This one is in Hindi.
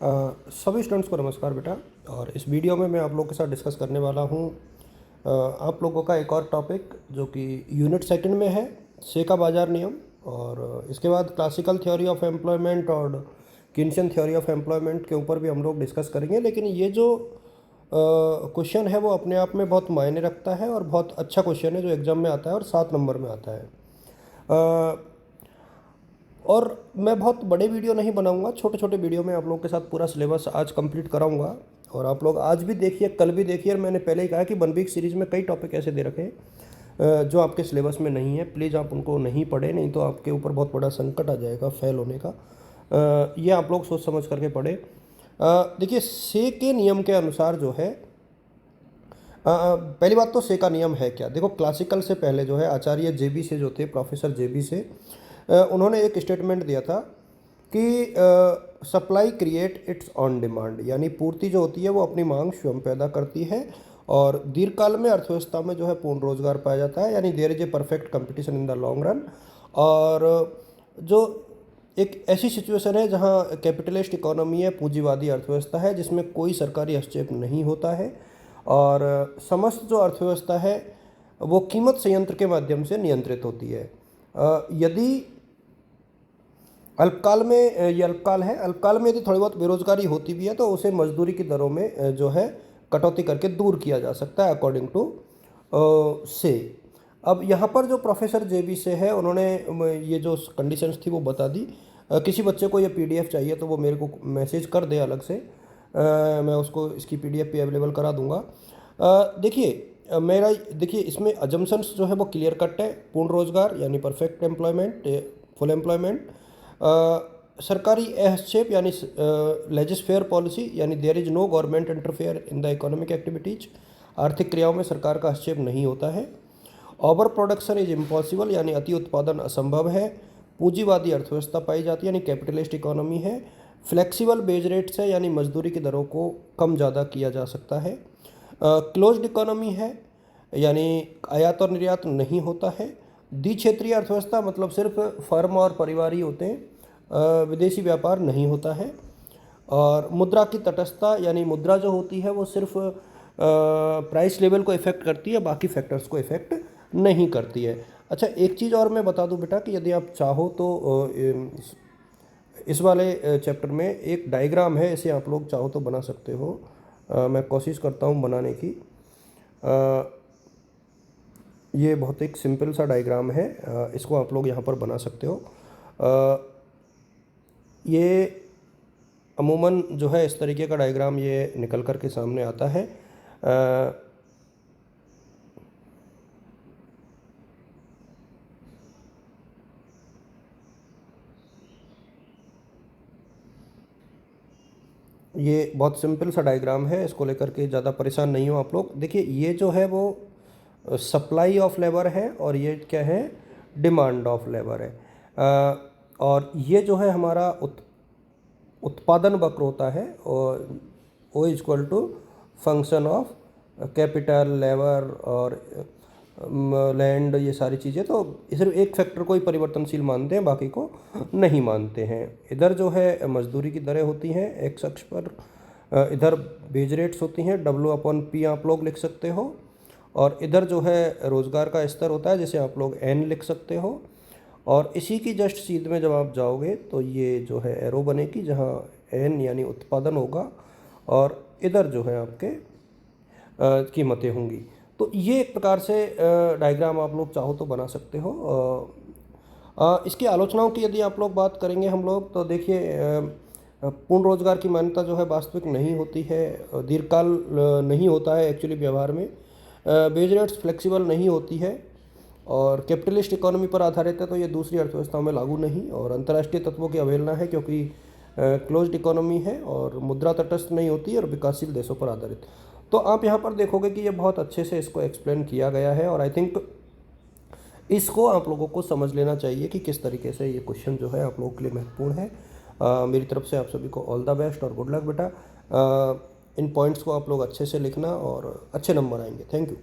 सभी स्टूडेंट्स को नमस्कार बेटा। और इस वीडियो में मैं आप लोगों के साथ डिस्कस करने वाला हूँ आप लोगों का एक और टॉपिक जो कि यूनिट सेकंड में है, सेका बाजार नियम। और इसके बाद क्लासिकल थ्योरी ऑफ एम्प्लॉयमेंट और कीन्सियन थ्योरी ऑफ एम्प्लॉयमेंट के ऊपर भी हम लोग डिस्कस करेंगे। लेकिन ये जो क्वेश्चन है वो अपने आप में बहुत मायने रखता है और बहुत अच्छा क्वेश्चन है जो एग्ज़ाम में आता है और 7 नंबर में आता है। और मैं बहुत बड़े वीडियो नहीं बनाऊंगा, छोटे छोटे वीडियो में आप लोगों के साथ पूरा सिलेबस आज कंप्लीट कराऊंगा। और आप लोग आज भी देखिए, कल भी देखिए। और मैंने पहले ही कहा कि 1 वीक सीरीज़ में कई टॉपिक ऐसे दे रखे हैं जो आपके सिलेबस में नहीं है। प्लीज़ आप उनको नहीं पढ़ें, नहीं तो आपके ऊपर बहुत बड़ा संकट आ जाएगा फेल होने का। ये आप लोग सोच समझ करके पढ़ें। देखिए, से के नियम के अनुसार जो है, पहली बात तो से का नियम है क्या। देखो, क्लासिकल से पहले जो है आचार्य जेबी से जो थे, प्रोफेसर जेबी से, उन्होंने एक स्टेटमेंट दिया था कि supply create it's on demand, यानी पूर्ति जो होती है वो अपनी मांग स्वयं पैदा करती है। और दीर्घकाल में अर्थव्यवस्था में जो है पूर्ण रोजगार पाया जाता है, यानी there is a perfect competition in the long run. और जो एक ऐसी सिचुएशन है जहाँ कैपिटलिस्ट इकोनॉमी है, पूंजीवादी अर्थव्यवस्था है, जिसमें कोई सरकारी हस्तक्षेप नहीं होता है और समस्त जो अर्थव्यवस्था है वो कीमत संयंत्र के माध्यम से नियंत्रित होती है। यदि अल्पकाल में, ये अल्पकाल है, अल्पकाल में यदि थोड़ी बहुत बेरोजगारी होती भी है तो उसे मजदूरी की दरों में जो है कटौती करके दूर किया जा सकता है, अकॉर्डिंग टू से। अब यहाँ पर जो प्रोफेसर जेबी से है, उन्होंने ये जो कंडीशंस थी वो बता दी। किसी बच्चे को ये पीडीएफ चाहिए तो वो मेरे को मैसेज कर दे अलग से, मैं उसको इसकी पीडीएफ भी अवेलेबल करा दूंगा। देखिए इसमें अजम्पशंस जो है वो क्लियर कट है। पूर्ण रोजगार यानी परफेक्ट एम्प्लॉयमेंट, फुल एम्प्लॉयमेंट, सरकारी हस्तक्षेप यानी लेजिस्फेयर पॉलिसी, यानी there is no government interfere in the economic activities, आर्थिक क्रियाओं में सरकार का हस्तक्षेप नहीं होता है। ओवर प्रोडक्शन इज इम्पॉसिबल, यानी अति उत्पादन असंभव है। पूंजीवादी अर्थव्यवस्था पाई जाती है, यानी कैपिटलिस्ट इकोनॉमी है। फ्लेक्सिबल बेज रेट्स है, यानी मजदूरी की दरों को कम ज़्यादा किया जा सकता है। क्लोज्ड इकोनॉमी है, यानी आयात और निर्यात नहीं होता है। द्विक्षेत्रीय अर्थव्यवस्था, मतलब सिर्फ फर्म और परिवार ही होते हैं, विदेशी व्यापार नहीं होता है। और मुद्रा की तटस्थता, यानी मुद्रा जो होती है वो सिर्फ प्राइस लेवल को इफेक्ट करती है, बाकी फैक्टर्स को इफेक्ट नहीं करती है। अच्छा, एक चीज़ और मैं बता दूं बेटा कि यदि आप चाहो तो इस वाले चैप्टर में एक डायग्राम है, इसे आप लोग चाहो तो बना सकते हो। मैं कोशिश करता हूं बनाने की। ये बहुत एक सिंपल सा डायग्राम है, इसको आप लोग यहाँ पर बना सकते हो। ये अमूमन जो है इस तरीके का डायग्राम ये निकल कर के सामने आता है। ये बहुत सिंपल सा डायग्राम है, इसको लेकर के ज़्यादा परेशान नहीं हो आप लोग। देखिए, ये जो है वो सप्लाई ऑफ लेबर है और ये क्या है, डिमांड ऑफ लेबर है। और ये जो है हमारा उत्पादन वक्र होता है, और O equal to function of capital, labour और लैंड, ये सारी चीज़ें। तो सिर्फ एक फैक्टर को ही परिवर्तनशील मानते हैं, बाकी को नहीं मानते हैं। इधर जो है मजदूरी की दरें होती हैं एक्स अक्ष पर, इधर बेज रेट्स होती हैं, W/P आप लोग लिख सकते हो। और इधर जो है रोज़गार का स्तर होता है, जिसे आप लोग N लिख सकते हो। और इसी की जस्ट सीध में जब आप जाओगे तो ये जो है एरो बनेगी, जहाँ N यानी उत्पादन होगा और इधर जो है आपके कीमतें होंगी। तो ये एक प्रकार से डायग्राम आप लोग चाहो तो बना सकते हो। इसकी आलोचनाओं की यदि आप लोग बात करेंगे हम लोग, तो देखिए, पूर्ण रोजगार की मान्यता जो है वास्तविक नहीं होती है, दीर्घकाल नहीं होता है एक्चुअली व्यवहार में। बेज रेट्स फ्लेक्सिबल नहीं होती है और कैपिटलिस्ट इकोनॉमी पर आधारित है, तो ये दूसरी अर्थव्यवस्थाओं में लागू नहीं। और अंतर्राष्ट्रीय तत्वों की अवहेलना है, क्योंकि क्लोज्ड इकोनॉमी है और मुद्रा तटस्थ नहीं होती और विकासशील देशों पर आधारित। तो आप यहाँ पर देखोगे कि ये बहुत अच्छे से इसको एक्सप्लेन किया गया है। और आई थिंक इसको आप लोगों को समझ लेना चाहिए कि किस तरीके से ये क्वेश्चन जो है आप लोगों के लिए महत्वपूर्ण है। मेरी तरफ से आप सभी को ऑल द बेस्ट और गुड लक बेटा। इन पॉइंट्स को आप लोग अच्छे से लिखना और अच्छे नंबर आएंगे। Thank you.